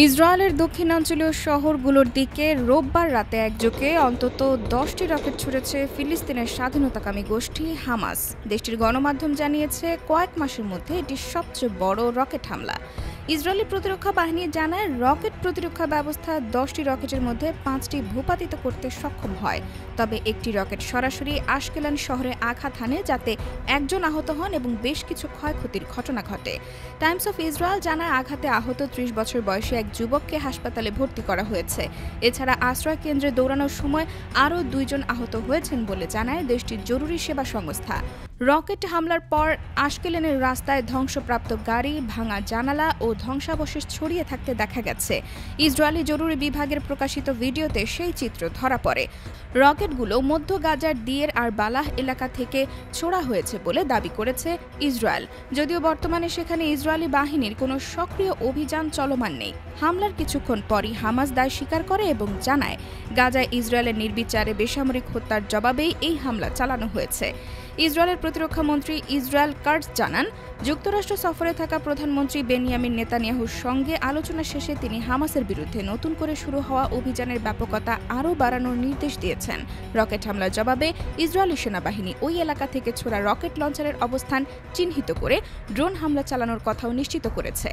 ইসরায়েলের দক্ষিণাঞ্চলীয় শহরগুলোর দিকে রোববার রাতে একযোগে অন্তত 10টি রকেট ছুড়েছে ফিলিস্তিনের স্বাধীনতাকামী গোষ্ঠী হামাস। দেশটির গণমাধ্যম জানিয়েছে কয়েক মাসের মধ্যে এটি সবচেয়ে বড় রকেট হামলা। ইসরায়েলি প্রতিরক্ষা বাহিনী জানায় রকেট প্রতিরক্ষা ব্যবস্থা 10টি রকেটের মধ্যে 5টি ভূপাতিত করতে সক্ষম হয়। তবে একটি রকেট সরাসরি আশকেলন শহরে আঘাত হানে, যাতে একজন আহত হন এবং বেশ কিছু ক্ষয়ক্ষতির ঘটনা ঘটে। টাইমস অফ ইসরায়েল জানায় আঘাতে আহত 30 বছর বয়সী এক যুবককে হাসপাতালে ভর্তি করা হয়েছে। এছাড়া আশ্রয় কেন্দ্রে দৌড়ানোর সময় আরও 2 জন আহত হয়েছেন বলে জানায় দেশটির জরুরি সেবা সংস্থা। রকেট হামলার পর আশকেলনের রাস্তায় ধ্বংসপ্রাপ্ত গাড়ি, ভাঙা জানালা ও ধ্বংসাবশেষ ছড়িয়ে থাকতে দেখা গেছে। ইসরায়েলি জরুরি বিভাগের প্রকাশিত ভিডিওতে সেই চিত্র ধরা পড়ে। রকেটগুলো মধ্য গাজার দিয়ের আর বালাহ এলাকা থেকে ছোড়া হয়েছে বলে দাবি করেছে ইসরায়েল, যদিও বর্তমানে সেখানে ইসরায়েলি বাহিনীর কোনো সক্রিয় অভিযান চলমান নেই। হামলার কিছুক্ষণ পরই হামাস দায় স্বীকার করে এবং জানায় গাজায় ইসরায়েলের নির্বিচারে বেসামরিক হত্যার জবাবেই এই হামলা চালানো হয়েছে। ইসরায়েলের প্রতিরক্ষা মন্ত্রী ইসরায়েল কাটজ জানান, যুক্তরাষ্ট্র সফরে থাকা প্রধানমন্ত্রী বেনিয়ামিন নেতানিয়াহুর সঙ্গে আলোচনা শেষে তিনি হামাসের বিরুদ্ধে নতুন করে শুরু হওয়া অভিযানের ব্যাপকতা আরও বাড়ানোর নির্দেশ দিয়েছেন। রকেট হামলার জবাবে ইসরায়েলি সেনাবাহিনী ওই এলাকা থেকে ছোড়া রকেট লঞ্চারের অবস্থান চিহ্নিত করে ড্রোন হামলা চালানোর কথাও নিশ্চিত করেছে।